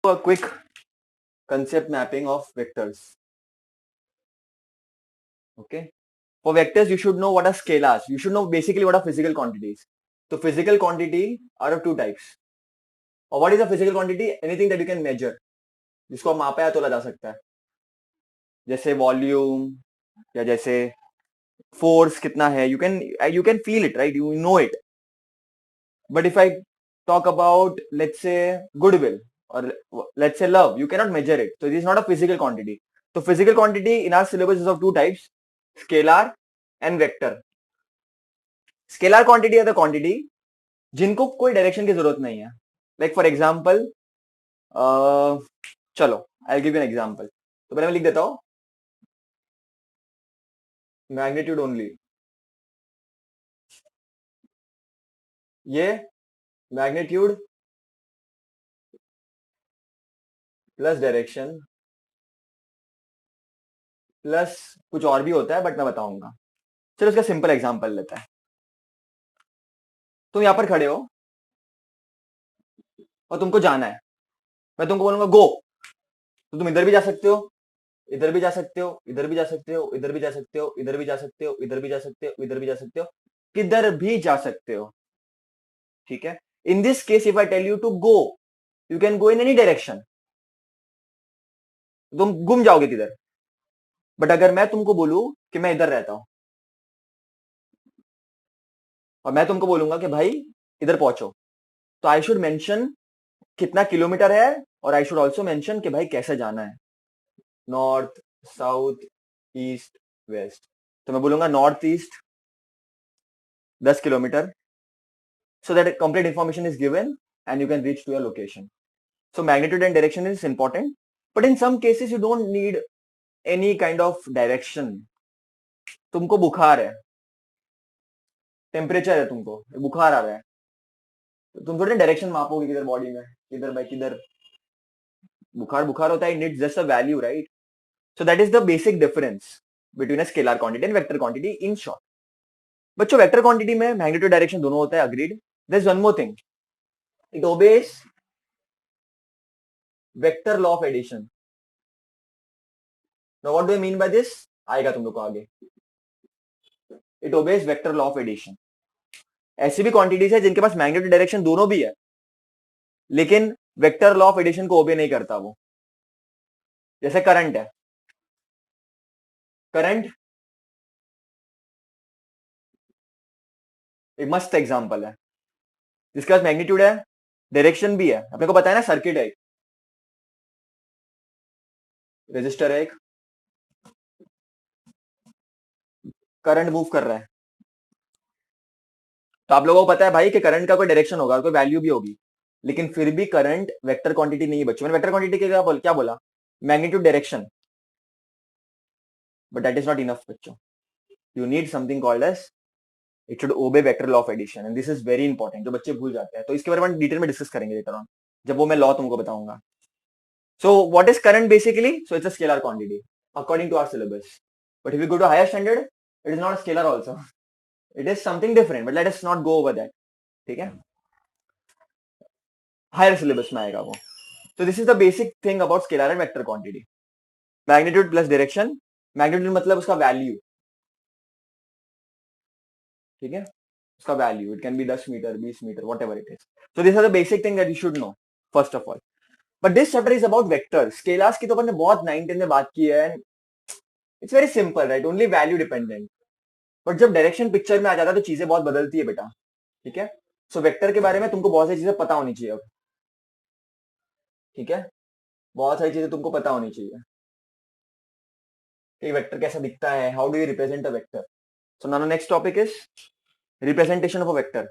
A quick concept mapping of vectors. Okay. For vectors, you should know what are scalars. You should know basically what are physical quantities. So physical quantity are of two types. Or what is a physical quantity? Anything that you can measure. जिसको आप मापा या तोला जा सकता है. जैसे volume या जैसे फोर्स कितना है. You can feel it, right? You know it. But if I talk about, let's say, goodwill or let's say love, you cannot measure it. So it is not a physical quantity. So physical quantity in our syllabus is of two types, scalar and vector. Scalar quantity are the quantity जिनको कोई direction की जरूरत नहीं है. Like for example, चलो I'll give you an example. तो पहले मैं लिख देता हूँ मैग्नीट्यूड ओनली. ये मैग्नीट्यूड प्लस डायरेक्शन प्लस कुछ और भी होता है बट मैं बताऊंगा. चलो इसका सिंपल एग्जांपल लेते हैं. तुम यहाँ पर खड़े हो और तुमको जाना है. मैं तुमको बोलूंगा गो, तो तुम इधर भी जा सकते हो, इधर भी जा सकते हो, इधर भी जा सकते हो, इधर भी जा सकते हो, इधर भी जा सकते हो, इधर भी जा सकते हो, इधर भी जा सकते हो, किधर भी जा सकते हो. ठीक है. In this case if I tell you to go, you can go in any direction. तुम गुम जाओगे किधर. बट अगर मैं तुमको बोलूं कि मैं इधर रहता हूं और मैं तुमको बोलूंगा कि भाई इधर पहुंचो, तो आई शुड मेंशन कितना किलोमीटर है और आई शुड ऑल्सो मेंशन कि भाई कैसे जाना है. North, south, east, west. तो मैं बोलूंगा north east 10 kilometre, so that complete information is given and you can reach to your location. So magnitude and direction is important, but in some cases you don't need any kind of direction. तुमको बुखार है, temperature है, तुमको बुखार आ रहा है, तो तुम थोड़ी डायरेक्शन मापोगे किधर बॉडी में, किधर बाय किधर. बुखार बुखार होता है, needs just a value, right? So that is the basic difference between a scalar quantity and vector quantity in short. बच्चों वेक्टर क्वांटिटी में मैग्नीट्यूड डायरेक्शन दोनों होता है, agreed. There is one more thing, it obeys vector law of addition. Now what do I mean by this, आएगा तुम लोग को आगे. It obeys vector law of addition. ऐसी भी क्वांटिटीज है जिनके पास मैग्नीट्यूड डायरेक्शन दोनों भी है, लेकिन वेक्टर लॉ ऑफ एडिशन को ओबे नहीं करता वो. जैसे करंट है. करंट एक मस्त एग्जांपल है जिसके पास मैग्नीट्यूड है, डायरेक्शन भी है. अपने को पता है ना, सर्किट है, रेजिस्टर है एक, करंट मूव कर रहा है. तो आप लोगों को पता है भाई कि करंट का कोई डायरेक्शन होगा, कोई वैल्यू भी होगी, लेकिन फिर भी करंट वेक्टर क्वांटिटी नहीं है बच्चों. मैंने वेक्टर क्वांटिटी के क्या बोला? Magnitude direction. But that is not enough बच्चों. You need something called as, it should obey vector law of addition, and this is very important, जो बच्चे भूल जाते हैं. तो इसके बारे में डिटेल में डिस्कस करेंगे लेटर ऑन, जब वो मैं लॉ तुमको बताऊंगा. So what is current basically? So it's a scalar quantity according to our syllabus. But if you go to higher standard, it is not a scalar also, it is something different, but let us not go over that. ठीक है, higher syllabus में आएगा वो. So this is the basic thing about scalar and vector quantity. Magnitude plus direction. Magnitude मतलब उसका value. ठीक है, उसका value. It can be 10 metre, 20 metre, whatever it is. So these are the basic thing that you should know first of all. But this chapter is about vectors. Scalars की तो अपन ने बहुत 9-10 में बात की है. It's very simple, right? Only value dependent. But जब direction picture में आ जाता है तो चीजें बहुत बदलती है बेटा. ठीक है. सो वेक्टर के बारे में तुमको बहुत सारी चीजें पता होनी चाहिए अब. ठीक है, बहुत सारी चीजें तुमको पता होनी चाहिए कि वेक्टर कैसा दिखता है, how do you represent a vector. So now next topic is representation of a vector.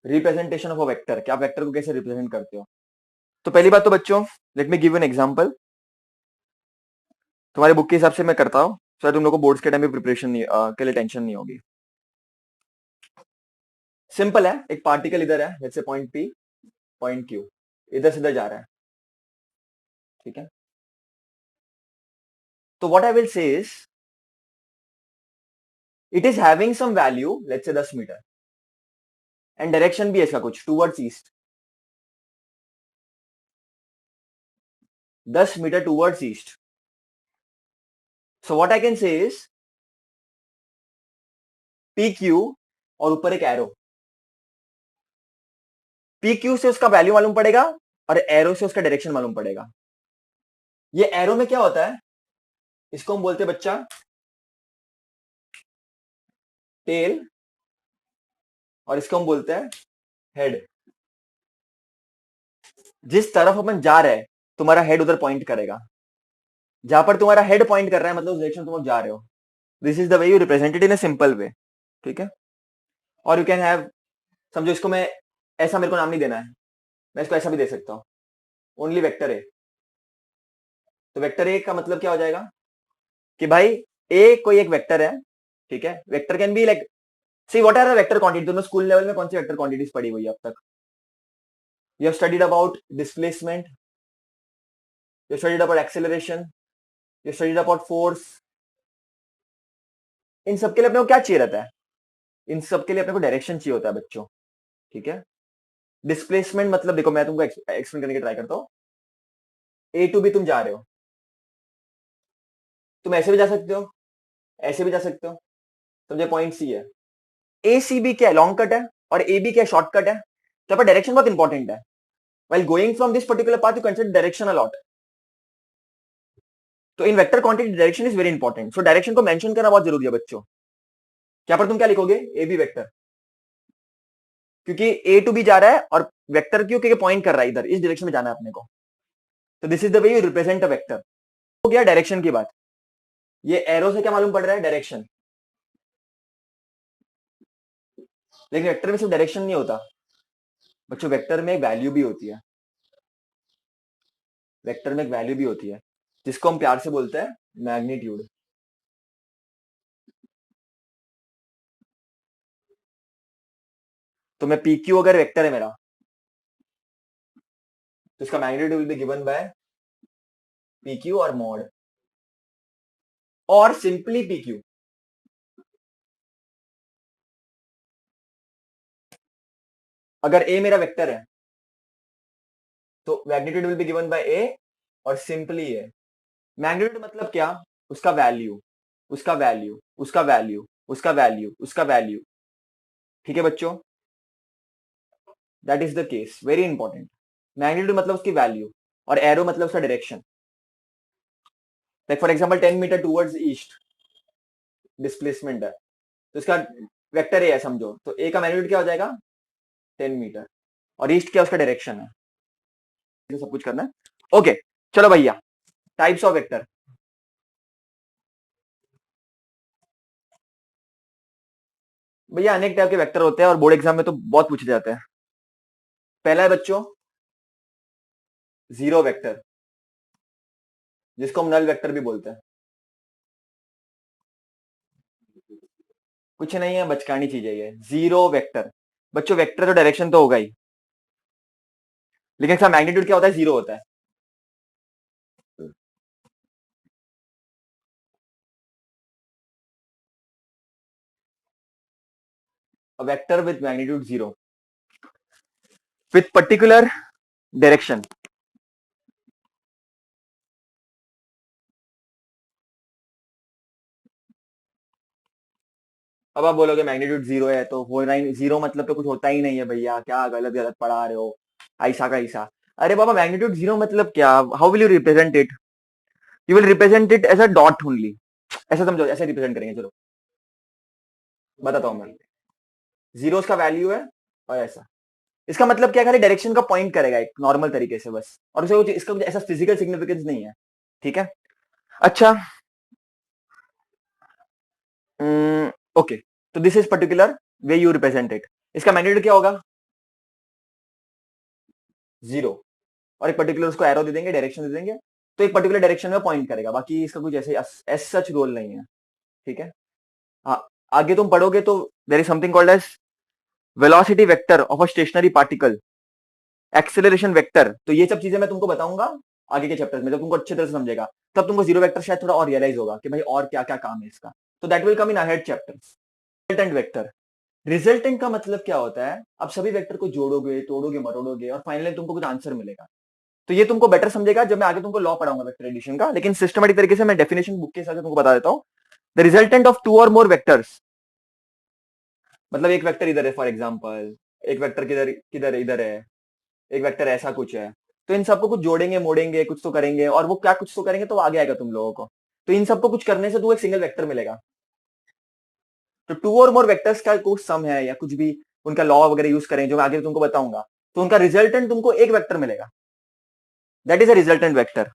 Representation of a vector, क्या आप वेक्टर को कैसे रिप्रेजेंट करते हो. तो पहली बात तो बच्चों, let me give an example. तुम्हारे बुक के हिसाब से मैं करता हूँ, सो तुम लोग को बोर्ड्स के टाइम में प्रिपरेशन के लिए टेंशन नहीं होगी. सिंपल है, एक पार्टिकल इधर है, जैसे पॉइंट पी, पॉइंट क्यू, इधर से इधर जा रहा है. ठीक है, तो what I will say is, it is having some value, let's say 10 metre, and direction भी है इसका कुछ towards east, 10 metre towards east. So what I can say is P Q और ऊपर एक एरो. पी क्यू से उसका value मालूम पड़ेगा और एरो से उसका डायरेक्शन मालूम पड़ेगा. ये एरो में क्या होता है, इसको हम बोलते हैं बच्चा टेल, और इसको हम बोलते हैं हेड. जिस तरफ अपन जा रहे हैं तुम्हारा हेड उधर पॉइंट करेगा. जहां पर तुम्हारा हेड पॉइंट कर रहा है मतलब उस डायरेक्शन तुम जा रहे हो. This is the way you represented in a simple way. ठीक है. और यू कैन हैव, समझो इसको मैं ऐसा, मेरे को नाम नहीं देना है, मैं इसको ऐसा भी दे सकता हूँ, ओनली वेक्टर ए. तो वेक्टर ए का मतलब क्या हो जाएगा कि भाई ए कोई एक वेक्टर है. ठीक है. Vector can be like, see what are the vector quantity. तुमने स्कूल लेवल में कौन सी वेक्टर क्वांटिटीज पढ़ी हुई है अब तक? You have studied about displacement, you studied about acceleration, you studied about force. इन सबके लिए अपने को क्या चाहिए रहता है? इन सबके लिए अपने को डायरेक्शन चाहिए होता है बच्चों. ठीक है. डिस्प्लेसमेंट मतलब देखो, मैं तुमको एक्सप्लेन करने की ट्राई करता हूँ. ए टू बी तुम जा रहे हो, तुम ऐसे भी जा सकते हो, ऐसे भी जा सकते हो. समझे? पॉइंट सी है. ए सी बी क्या है? लॉन्ग कट है, और ए बी क्या है? शॉर्टकट है. तो पर डायरेक्शन बहुत इंपॉर्टेंट है. while going from this particular path you consider direction a lot. तो इन vector quantity direction is very important. So direction को मेंशन करना बहुत जरूरी है बच्चों. क्या पर तुम क्या लिखोगे? ए बी वेक्टर, क्योंकि ए टू बी जा रहा है, और वेक्टर क्यों? क्योंकि पॉइंट कर रहा है इधर, इस डायरेक्शन में जाना है अपने को. तो this is the way you represent a vector. हो गया डायरेक्शन की बात. ये एरो से क्या मालूम पड़ रहा है? डायरेक्शन. लेकिन वेक्टर में सिर्फ डायरेक्शन नहीं होता बच्चों, वेक्टर में एक वैल्यू भी होती है. वेक्टर में एक वैल्यू भी होती है जिसको हम प्यार से बोलते हैं मैग्नीट्यूड. तो मैं पी क्यू अगर वेक्टर है मेरा, तो इसका magnitude will be given by P Q और मॉड, और सिंपली पी क्यू. अगर ए मेरा वेक्टर है तो magnitude will be given by A, और सिंपली ए. मैग्नीट्यूड मतलब क्या? उसका वैल्यू, उसका वैल्यू, उसका वैल्यू, उसका वैल्यू, उसका वैल्यू. ठीक है बच्चों? That is the case, very important. Magnitude मतलब उसकी वैल्यू, और एरो मतलब उसका direction. Like for example 10 metre towards east displacement है, तो इसका वेक्टर ए है समझो, तो ए का मैग्नीट्यूड क्या हो जाएगा? 10 मीटर. और ईस्ट क्या उसका डायरेक्शन है. सब कुछ करना है. ओके. चलो भैया, टाइप्स ऑफ वेक्टर. भैया अनेक टाइप के वेक्टर होते हैं और बोर्ड एग्जाम में तो बहुत पूछे जाते हैं. पहला है बच्चों जीरो वेक्टर, जिसको हम नल वेक्टर भी बोलते हैं. कुछ नहीं है, बचकानी चीज है ये, जीरो वेक्टर. बच्चों वेक्टर तो डायरेक्शन तो होगा ही, लेकिन इसका मैग्नीट्यूड क्या होता है? जीरो होता है. A vector with magnitude 0 with particular direction. अब आप बोलोगे मैग्नीट्यूड 0 है तो हो रहा ही 0, मतलब तो कुछ होता ही नहीं है भैया, क्या गलत गलत पढ़ा रहे हो, ऐसा का ऐसा. अरे बाबा मैग्नीट्यूड 0 मतलब क्या? How will you represent it? You will represent it as a dot only. ऐसा समझो, ऐसे रिप्रेजेंट करेंगे. चलो बताता हूँ मैं. जीरो का वैल्यू है, और ऐसा. इसका मतलब क्या? खाली डायरेक्शन का पॉइंट करेगा एक नॉर्मल तरीके से बस, और उसे इसका कुछ ऐसा फिजिकल सिग्निफिकेंस नहीं है. ठीक है. अच्छा. ओके. तो this is particular way you represent it. इसका मैग्नीट्यूड क्या होगा? जीरो. और एक पर्टिकुलर उसको एरो दे देंगे, डायरेक्शन दे देंगे, तो एक पर्टिकुलर डायरेक्शन में पॉइंट करेगा. बाकी इसका कुछ ऐसे एस सच रोल नहीं है. ठीक है. हाँ. आगे तुम पढ़ोगे तो there is something called as velocity vector of a stationary particle, acceleration vector. तो ये सब चीजें मैं तुमको बताऊंगा आगे के चैप्टर्स में, जब तुमको अच्छे तरह से समझेगा तब तुमको जीरो वेक्टर शायद थोड़ा और रियलाइज होगा कि भाई और क्या क्या काम है इसका. तो that will come in ahead chapters. Resultant vector, resultant का मतलब क्या होता है, आप सभी वेक्टर को जोड़ोगे, तोड़ोगे, मरोड़ोगे और फाइनली तुमको कुछ आंसर मिलेगा। तो ये तुमको बेटर समझेगा जब मैं आगे तुमको लॉ पढ़ाऊंगा वेक्टर एडिशन का, लेकिन सिस्टमेटिक तरीके से मैं डेफिनेशन बुक के हिसाब से तुमको बता देता हूँ। The resultant of two or more vectors, मतलब एक वेक्टर इधर है फॉर एग्जाम्पल, एक वेक्टर किधर किधर इधर है, एक वेक्टर ऐसा कुछ है, तो इन सबको कुछ जोड़ेंगे, मोड़ेंगे, कुछ तो करेंगे, और वो क्या कुछ तो करेंगे तो आगे आएगा तुम लोगों को। तो इन सबको कुछ करने से तो एक सिंगल वेक्टर मिलेगा। तो टू और मोर वेक्टर्स का कुछ सम है या कुछ भी उनका लॉ वगैरह यूज करें जो मैं आगे तुमको बताऊंगा, तो उनका रिजल्टेंट तुमको एक वेक्टर मिलेगा। That is a resultant vector.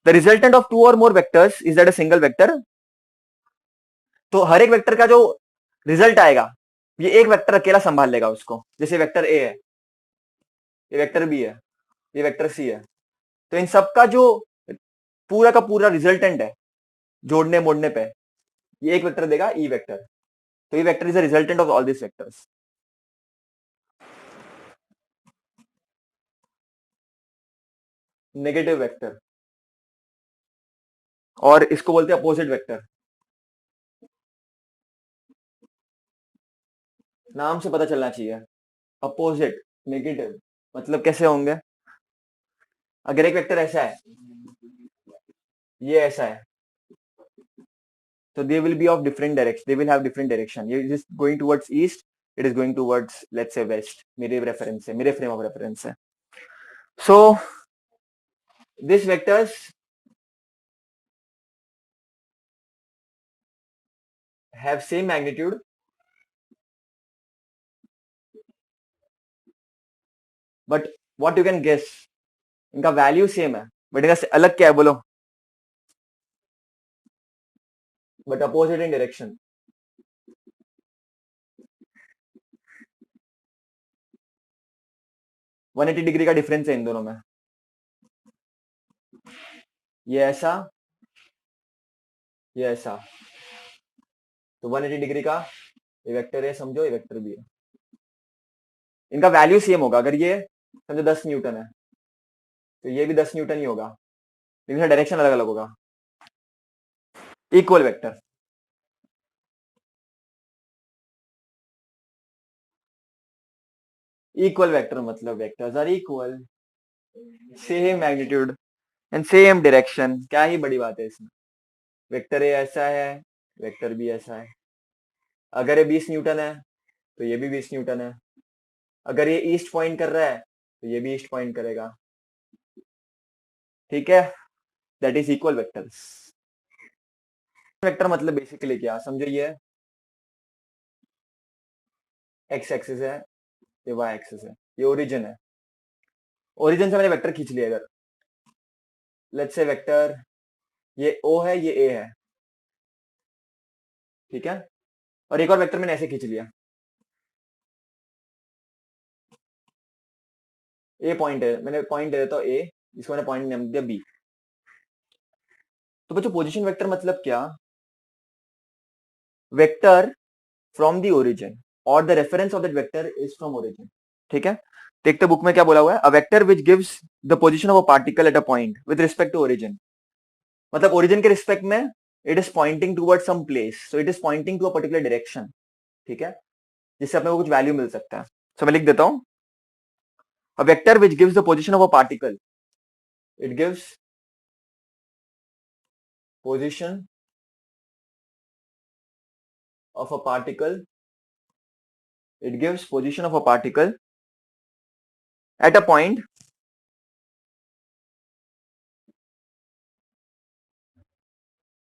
The resultant of two or more vectors is that a single vector. तो हर एक वेक्टर का जो रिजल्ट आएगा ये एक वेक्टर अकेला संभाल लेगा उसको। जैसे वेक्टर ए है, ये वेक्टर बी है, ये वेक्टर सी है, तो इन सबका जो पूरा का पूरा रिजल्टेंट है जोड़ने मोड़ने पे, ये एक वेक्टर देगा, ई वेक्टर। तो ये vector is a resultant of all this vectors. Negative vector, और इसको बोलते हैं अपोजिट वेक्टर। नाम से पता चलना चाहिए, अपोजिट, नेगेटिव, मतलब कैसे होंगे। अगर एक वेक्टर ऐसा है, ये ऐसा है, so they will be of different direction, they will have different direction. ये just going towards east, it is going towards let's say west, मेरे रेफरेंस से, मेरे फ्रेम ऑफ रेफरेंस से। so these vectors have same magnitude but what you can guess, इनका value same है but इनका अलग क्या है बोलो, but opposite in direction. 180 degree का डिफरेंस है इन दोनों में, ये ऐसा, ये ऐसा। तो 180 डिग्री का ये वेक्टर है समझो, ये वेक्टर भी है, इनका वैल्यू सेम होगा। अगर ये समझो 10 न्यूटन है तो ये भी 10 न्यूटन ही होगा, लेकिन डायरेक्शन अलग अलग होगा। इक्वल वेक्टर, इक्वल वेक्टर मतलब vectors are equal, same magnitude and same direction. क्या ही बड़ी बात है इसमें, वेक्टर ए ऐसा है, वेक्टर बी ऐसा है। अगर ये 20 न्यूटन है तो ये भी 20 न्यूटन है। अगर ये ईस्ट पॉइंट कर रहा है तो ये भी ईस्ट पॉइंट करेगा। ठीक है, that is equal vectors. Vector मतलब बेसिकली क्या समझो, ये एक्स एक्सिस है, ये वाई एक्सिस है, ये ओरिजिन है। ओरिजिन से मैंने वेक्टर खींच लिया इधर, लेट्स से वेक्टर ये ओ है, ये ए है, ठीक है। और एक और वेक्टर मैंने ऐसे खींच लिया, ए पॉइंट है, मैंने पॉइंट दे देता हूँ ए, इसको मैंने पॉइंट नाम दिया बी। तो बच्चों पोजीशन वेक्टर मतलब क्या, वेक्टर फ्रॉम द ओरिजिन और the reference of that vector is from origin. ठीक है, देखते बुक में क्या बोला हुआ है, a vector which gives the position of a particle at a point with respect to origin. मतलब ओरिजिन के रिस्पेक्ट में it is pointing toward some place, so it is pointing to a particular direction. ठीक है, जिससे अपने को कुछ value मिल सकता है। सो मैं लिख देता हूं, अ vector which gives the position of a particle, it gives position of a particle, it gives position of a particle at a point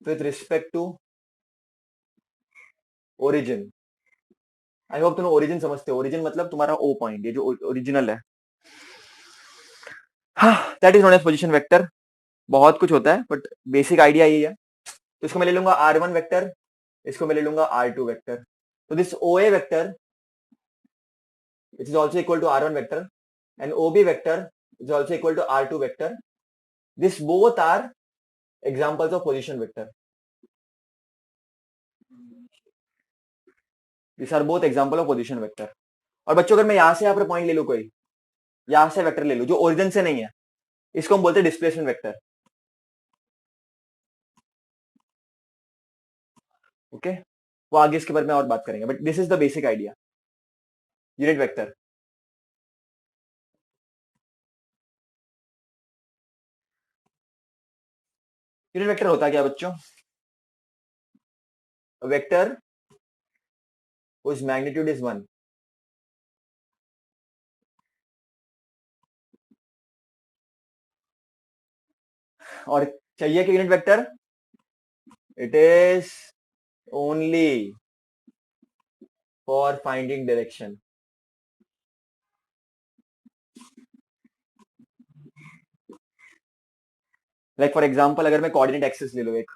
with respect to origin। I hope तुम ओरिजिन समझते हो, origin मतलब तुम्हारा O point, ये जो original है। हाँ, that is known as position vector. बहुत कुछ होता है बट बेसिक आइडिया यही है। तो इसको मैं ले लूंगा R1 वेक्टर, इसको मैं ले लूंगा R2 वेक्टर। तो this OA vector which is also equal to R1 vector and OB vector is also equal to R2 vector. This both are examples of position vector. These are both example of position vector. और बच्चों अगर मैं यहां से यहाँ पर point ले लू, कोई यहां से वेक्टर ले लू जो ओरिजिन से नहीं है, इसको हम बोलते हैं डिस्प्लेसमेंट वेक्टर। ओके, वो आगे इसके बारे में और बात करेंगे, but this is the basic idea. Unit vector. Unit vector होता क्या बच्चों? Vector whose magnitude is 1. और चाहिए कि unit vector, it is only for finding direction. Like for example अगर मैं कोऑर्डिनेट एक्सिस ले लो, एक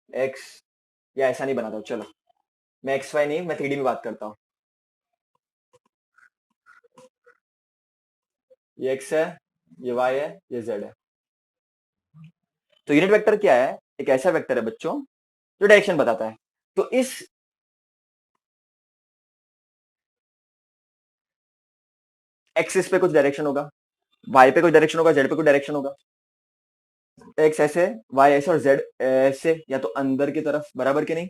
एक्स, या ऐसा नहीं बनाता हूं, चलो मैं एक्स वाई नहीं, मैं 3D में बात करता हूँ. ये एक्स है, ये वाई है, ये जेड है. तो यूनिट वेक्टर क्या है? एक ऐसा वेक्टर है बच्चों जो डायरेक्शन बताता है. तो इस एक्सिस पे कुछ डायरेक्शन होगा, वाई पे कुछ डायरेक्शन होगा, जेड पे कुछ डायरेक्शन होगा. एक्स ऐसे, वाई ऐसे और जेड ऐसे, या तो अंदर की तरफ, बराबर के नहीं.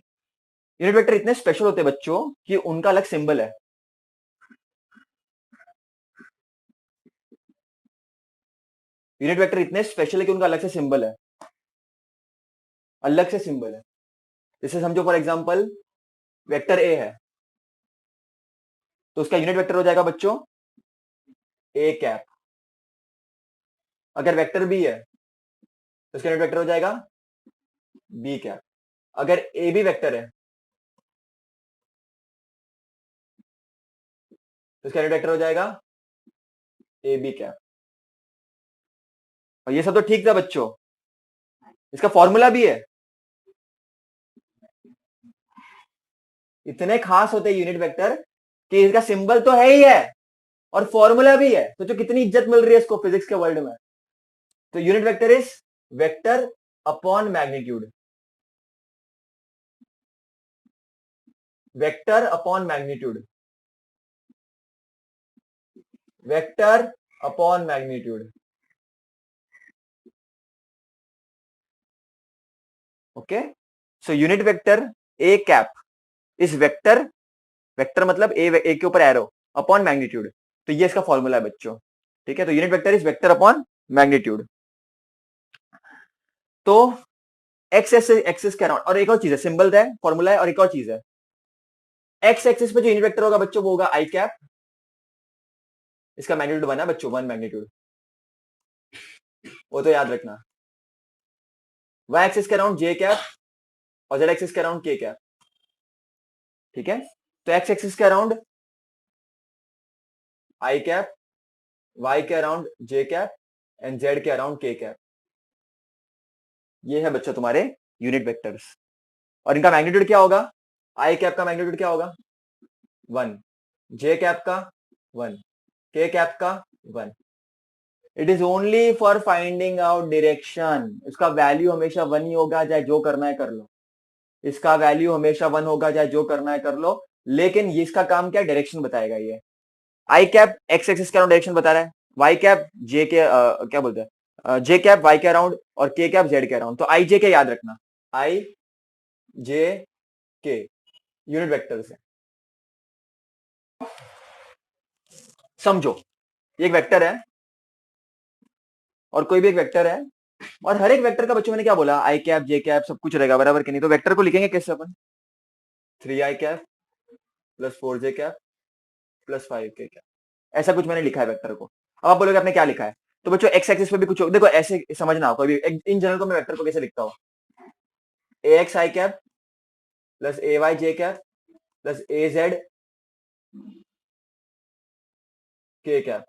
यूनिट वेक्टर इतने स्पेशल होते हैं बच्चों कि उनका अलग सिंबल है. यूनिट वेक्टर इतने स्पेशल है कि उनका अलग से सिंबल है, अलग से सिंबल है. जैसे समझो फॉर एग्जांपल वेक्टर ए है, तो उसका यूनिट वेक्टर हो जाएगा बच्चों ए कैप. अगर वेक्टर बी है तो उसका यूनिट वेक्टर हो जाएगा बी कैप. अगर ए बी वेक्टर है तो उसका यूनिट वेक्टर हो जाएगा ए बी कैप. और ये सब तो ठीक था बच्चों, इसका फॉर्मूला भी है. इतने खास होते हैं यूनिट वेक्टर कि इसका सिंबल तो है ही है और फॉर्मूला भी है. तो जो कितनी इज्जत मिल रही है इसको फिजिक्स के वर्ल्ड में. तो unit vector is vector upon magnitude. Vector upon magnitude. Vector upon magnitude. Okay. So unit vector A cap is vector, vector मतलब ए के ऊपर एरो, अपॉन मैग्नीट्यूड. तो ये इसका फॉर्मूला है बच्चों. ठीक है. तो unit vector is vector upon magnitude. तो एक्स एक्सिस के अराउंड, और एक और चीज है, सिंबल है, फॉर्मूला है, और एक और चीज है. एक्स एक्सिस पे जो यूनिट वेक्टर होगा बच्चों वो होगा आई कैप. इसका मैग्नीट्यूड बना बच्चों, 1 मैग्नीट्यूड, वो तो याद रखना. वाई एक्सिस के अराउंड जे कैप और जेड एक्सिस के अराउंड के कैप. ठीक है. तो एक्स एक्सिस के अराउंड आई कैप, वाई के around J cap and Z के अराउंड के कैप. ये है बच्चों तुम्हारे यूनिट वेक्टर्स. और इनका मैग्नीट्यूड क्या होगा? आई कैप का मैग्नीट्यूड क्या होगा? 1. जे कैप का 1. के कैप का 1. It is only for finding out direction. इसका वैल्यू हमेशा 1 ही होगा, चाहे जो करना है कर लो. इसका वैल्यू हमेशा 1 होगा, चाहे जो करना है कर लो. लेकिन ये इसका काम क्या? डायरेक्शन बताएगा. ये आई कैप एक्स एक्सिस के अराउंड डायरेक्शन बता रहा है, वाई कैप जे के क्या बोलते हैं, जे कैप वाई के अराउंड, और के कैप जेड के अराउंड. तो आई जे के याद रखना, आई जे के यूनिट वेक्टर है. समझो, ये एक वेक्टर है और कोई भी एक वेक्टर है, और हर एक वेक्टर का बच्चों मैंने क्या बोला, आई कैप जे कैप सब कुछ रहेगा, बराबर कि नहीं. तो वेक्टर को लिखेंगे कैसे अपन? 3 आई कैप प्लस 4 जे कैप प्लस 5 के कैप. ऐसा कुछ मैंने लिखा है वेक्टर को. अब आप बोलोगे आपने क्या लिखा है? तो बच्चों एक्स एक्सिस पे भी कुछ देखो, ऐसे समझना कोई भी इन जनरल को मैं वेक्टर को कैसे लिखता हूँ. ए एक्स आई कैप प्लस ए वाई जे कैप प्लस ए जेड के कैप.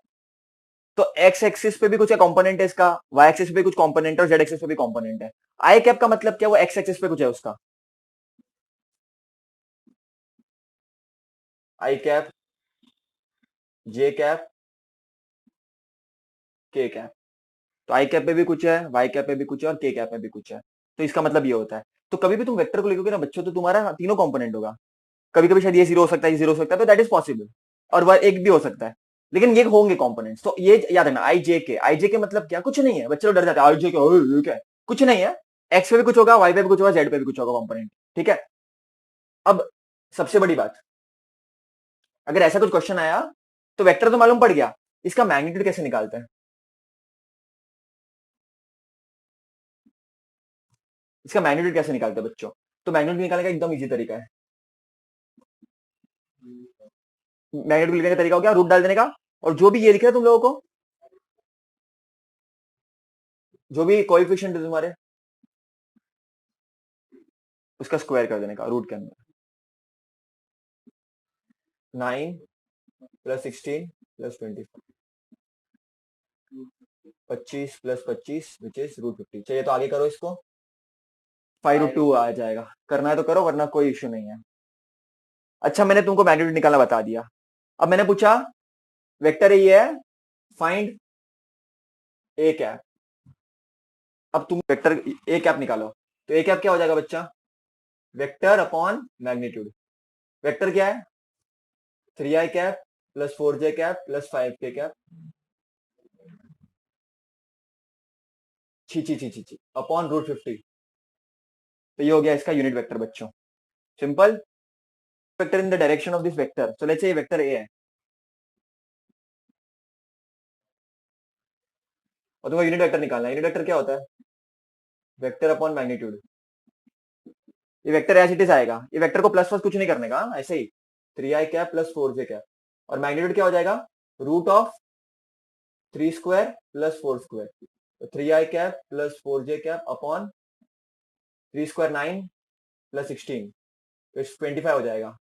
तो एक्स एक्सिस पे भी कुछ कंपोनेंट है इसका, वाई एक्सिस पे कुछ कंपोनेंट है और जेड एक्सिस पे भी कंपोनेंट है. आई कैप का मतलब क्या? वो एक्स एक्सिस पे कुछ है उसका. आई कैप जे कैप के कैप. तो आई कैप पे भी कुछ है, वाई कैप पे भी कुछ है और के कैप पे भी कुछ है. तो इसका मतलब ये होता है. तो कभी भी तुम वेक्टर को लिखोगे ना बच्चों, तो तुम्हारा तीनों कंपोनेंट होगा. कभी कभी शायद ये जीरो हो सकता है, ये जीरो हो सकता है, तो दैट इज पॉसिबल. और वह एक भी हो सकता है, लेकिन ये होंगे कंपोनेंट्स. तो ये याद रखना, आई जे के मतलब क्या? कुछ नहीं है. बच्चे लोग डर जाते हैं, आई जे के ये क्या है? कुछ नहीं है. एक्स पे भी कुछ होगा, वाई पे भी कुछ होगा, जेड पे भी कुछ होगा कंपोनेंट. ठीक है. अब सबसे बड़ी बात, अगर ऐसा कुछ क्वेश्चन आया तो वेक्टर तो मालूम पड़ गया, इसका मैग्नीट्यूड कैसे निकालते हैं? इसका मैग्नीट्यूड कैसे निकालते हैं बच्चों? तो मैग्नीट्यूड निकालने का एकदम इजी तरीका है। मैग्नीट्यूड निकालने का तरीका हो गया रूट डाल देने का, और जो भी ये लिखा है तुम लोगों को, जो भी कोएफिशिएंट है तुम्हारे, उसका स्क्वायर कर देने का रूट के अंदर। 9 plus 16 plus 25, 25 plus 25 which is root 50। चाहिए तो आगे करो इसको, 5√2 आ जाएगा। करना है तो करो, वरना कोई इश्यू नहीं है। अच्छा, मैंने तुमको मैग्नीट्यूड निकालना बता दिया। अब मैंने पूछा वेक्टर ये है, फाइंड ए कैप। अब तुम वेक्टर ए कैप निकालो, तो ए कैप क्या हो जाएगा बच्चा? Vector upon magnitude. वेक्टर क्या है? 3i cap plus 4j cap plus 5k cap, छी अपॉन रूट 50। तो ये हो गया इसका यूनिट वेक्टर बच्चों, simple. Vector in the direction of this vector, so let's say ये वेक्टर ए है, और तुम्हें यूनिट वेक्टर निकालना है। यूनिट वेक्टर क्या होता है? Vector upon magnitude. ये वेक्टर एज इट इज आएगा, ये वेक्टर को प्लस प्लस कुछ नहीं करने का, ऐसे ही 3i cap plus 4j cap, और मैग्नीट्यूड क्या हो जाएगा? Root of 3 square plus 4 square, तो 3i cap plus 4j cap upon 3 square 9 plus 16, तो 25 हो जाएगा।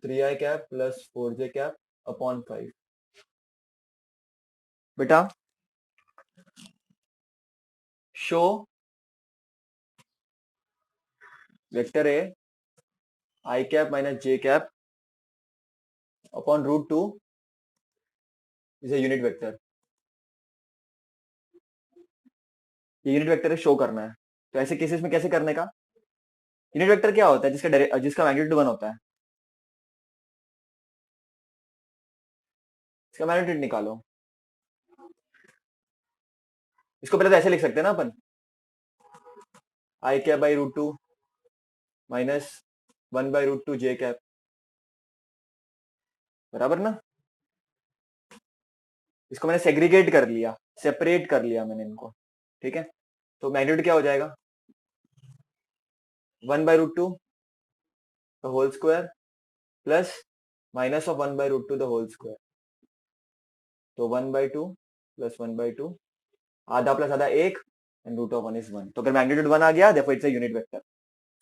3i cap plus 4j cap upon 5। बेटा show vector A i cap minus j cap upon root 2 is a unit vector. ये unit vector show करना है, तो ऐसे cases में कैसे करने का? यूनिट वेक्टर क्या होता है? जिसका मैग्नीट्यूड 1 होता है, इसका मैग्नीट्यूड निकालो। इसको पहले तो ऐसे लिख सकते हैं ना अपन, i कैप by root 2 minus 1 by root 2 j cap, बराबर ना? इसको मैंने सेग्रीगेट कर लिया, सेपरेट कर लिया मैंने इनको, ठीक है। तो मैग्नीट्यूड क्या हो जाएगा? 1 by root 2 the whole square plus minus of 1 by root 2 the whole square, तो 1 बाई 2 प्लस 1 बाई 2, आधा प्लस आधा 1, एंड रूट ऑफ 1 इज 1। तो अगर मैग्नीट्यूड 1 आ गया, therefore it's a unit vector.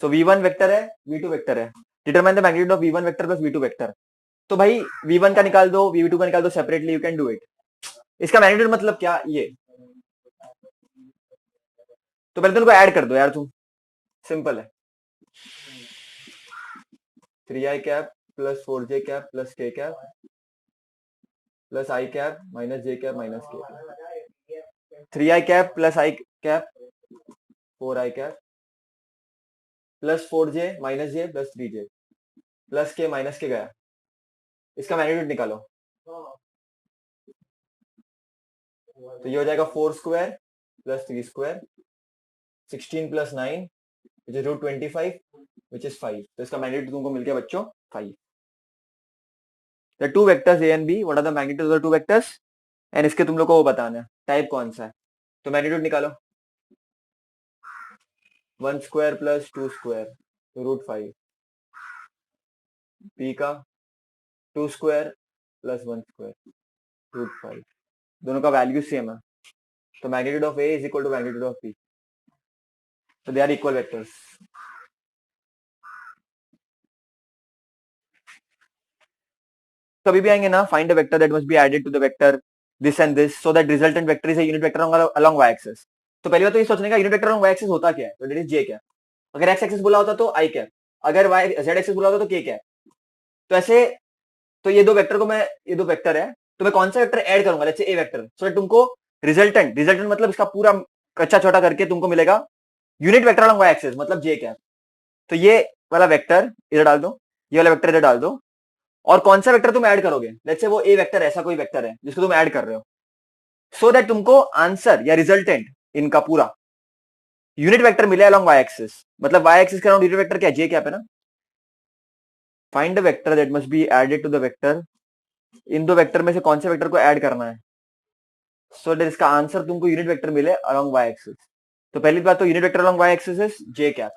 So v1 vector है, v2 वेक्टर है, determine the magnitude of v1 vector plus v2 vector. तो भाई v1 का निकाल दो, v2 का निकाल दो separately, you can do it. इसका मैग्नीट्यूड मतलब क्या? ये तो पहले तो उनको ऐड कर दो यार तुम, सिंपल है। 3i cap plus 4j cap plus k cap plus i cap minus j cap minus k cap, 3i cap plus i cap 4i cap plus 4j minus j plus 3j plus k minus के गया। इसका magnitude निकालो, तो ये हो जाएगा 4 square plus 3 square, 16 plus 9 which is root 25 which is 5। तो इसका मैग्नीट्यूड तुमको मिल गया बच्चों 5। The two vectors A and B, what are the magnitude of the two vectors, and इसके तुम लोग को वो बताना है टाइप कौन सा है। तो मैग्नीट्यूड निकालो, 1 square plus 2 square root 5, B का 2 स्क्वायर प्लस 1 स्क्वायर रूट 5, दोनों का वैल्यू सेम है, तो magnitude of A is equal to magnitude of B, so they are equal vectors। कभी भी आएंगे ना, find a vector that must be added to the vector this and this so that resultant vector is a unit vector along Y axis. तो पहली बात तो ये सोचने का unit vector along Y axis होता क्या है, तो दैट इज जे कैप। अगर एक्स एक्सिस बोला होता तो आई कैप, अगर वाई जेड एक्सिस बोला होता तो के कैप। तो ऐसे, तो ये दो वेक्टर को मैं, ये दो वेक्टर है, तो मैं कौन सा वेक्टर ऐड करूंगा, let's say a vector, so that तुमको रिजल्टेंट मतलब इसका पूरा कच्चा छोटा करके तुमको मिलेगा unit vector along Y axis, मतलब जे कैप। तो ये वाला वेक्टर इधर डाल दो, ये वाला वेक्टर इधर डाल दो, और कौन सा वेक्टर तुम ऐड करोगे, लेट्स से वो ए वेक्टर ऐसा कोई वेक्टर है जिसको तुम ऐड कर रहे हो, सो दैट तुमको आंसर या रिजल्टेंट इनका पूरा यूनिट वेक्टर मिले along y एक्सिस, मतलब y एक्सिस के अराउंड यूनिट वेक्टर क्या है, j कैप है ना. Find the vector that must be added to the vector. इन दो वेक्टर में से कौन से वेक्टर को ऐड करना है, सो दैट इसका आंसर तुमको यूनिट वेक्टर मिले along y एक्सिस. तो पहली बात तो unit vector along y axis is j cap,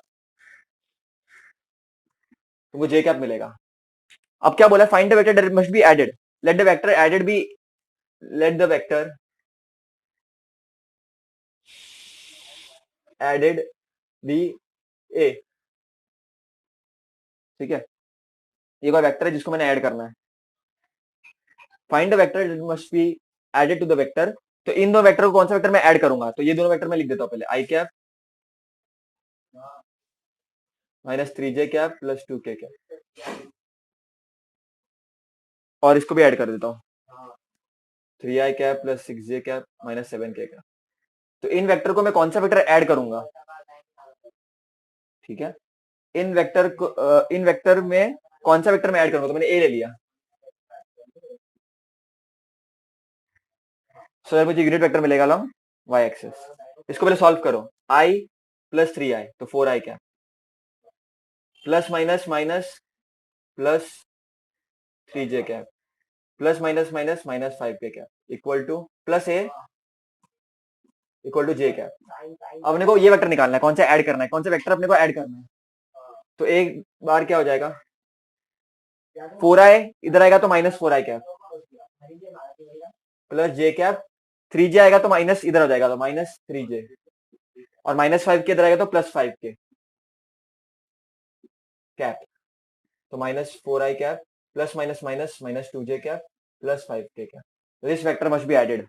तुमको j कैप मिलेगा. अब क्या बोला, find the vector that must be added. Let the vector added be, let the vector added be a. ठीक है, ये कोई वेक्टर है जिसको मैंने ऐड करना है. Find the vector that must be added to the vector. तो इन दो वेक्टर को कौन सा वेक्टर मैं ऐड करूंगा, तो ये दोनों वेक्टर मैं लिख देता हूं पहले. I cap minus 3j cap plus 2k cap, और इसको भी ऐड कर देता हूँ. 3i cap plus 6j cap minus 7k cap. तो इन वेक्टर को मैं कौन सा वेक्टर ऐड करूंगा, ठीक है. इन वेक्टर को इन वेक्टर में कौन सा वेक्टर मैं ऐड करूंगा, तो मैंने a ले लिया. सो मुझे यूनिट वेक्टर मिलेगा अलॉन्ग y एक्सिस. इसको पहले सॉल्व करो. i प्लस 3i तो 4i cap plus minus minus plus 3j cap plus minus minus minus 5k cap equal to plus a equal to j cap. अब अपने को ये vector निकालना है, कौन सा ऐड करना है, कौन सा वेक्टर अपने को ऐड करना है. तो एक बार क्या हो जाएगा, 4i इधर आएगा तो minus 4i cap plus j cap. 3j आएगा तो माइनस इधर हो जाएगा तो माइनस 3j, और माइनस 5k इधर आएगा तो प्लस 5k कैप. तो minus 4i cap plus minus minus minus 2j cap plus 5k cap. This vector must be added,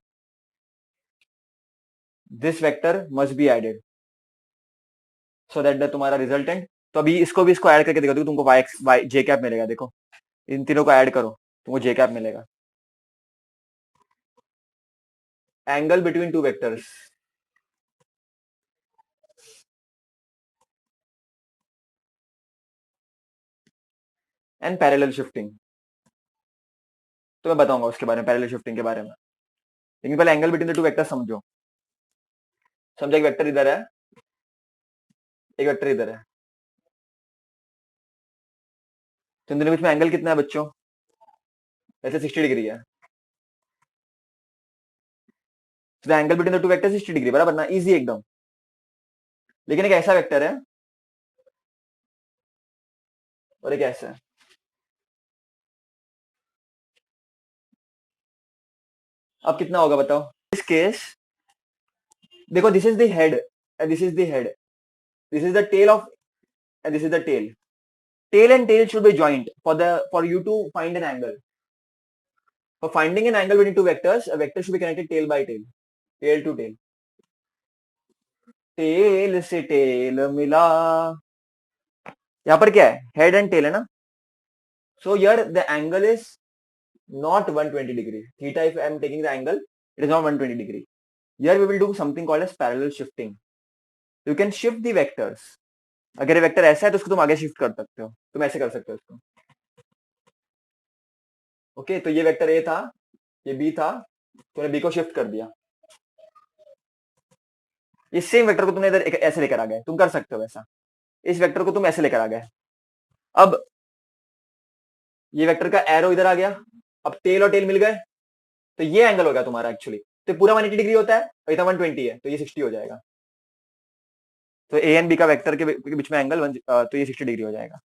this vector must be added so that the तुम्हारा resultant. तो अभी इसको भी इसको ऐड करके देखो, तुमको y j कैप मिलेगा. देखो इन तीनों को ऐड करो, तुमको j कैप मिलेगा. Angle between two vectors, and parallel shifting. तो मैं बताऊंगा उसके बारे में, पैरेलल शिफ्टिंग के बारे में. लेकिन पहले angle between the two vectors समझो. समझो एक वेक्टर इधर है, एक वेक्टर इधर है, तो इन दोनों के बीच में एंगल कितना है बच्चों, ऐसे 60 डिग्री है. तो angle between the two vectors 60 degree, बराबर ना, इजी एकदम. लेकिन एक ऐसा वेक्टर है और एक ऐसा है. अब कितना होगा बताओ इस केस. देखो this is the head and this is the head, this is the tail of and this is the tail. Tail and tail should be joined for you to find an angle. For finding an angle between two vectors, a vector should be connected tail by tail, tail to tail. Tail से tail मिला, यहाँ पर क्या है, head and tell है ना. So here the angle is not 120 degree. Theta, if I am taking the angle, it is not 120 degree. Here we will do something called as parallel shifting. You can shift the vectors. अगर ये vector ऐसा है तो उसको तुम आगे shift कर सकते हो, तुम ऐसे कर सकते हो इसको. ओके, तो ये वेक्टर ए था, ये बी था, तुमने बी को शिफ्ट कर दिया. इस सेम वेक्टर को तुमने इधर ऐसे लेकर आ गए, तुम कर सकते हो ऐसा. इस वेक्टर को तुम ऐसे लेकर आ गए. अब ये वेक्टर का एरो इधर आ गया, अब टेल और टेल मिल गए, तो ये एंगल हो गया तुम्हारा एक्चुअली. तो पूरा 180 डिग्री होता है और इतना 120 है, तो ये 60 हो जाएगा. तो ए एंड बी का वेक्टर के बीच में एंगल तो ये 60 डिग्री हो जाएगा.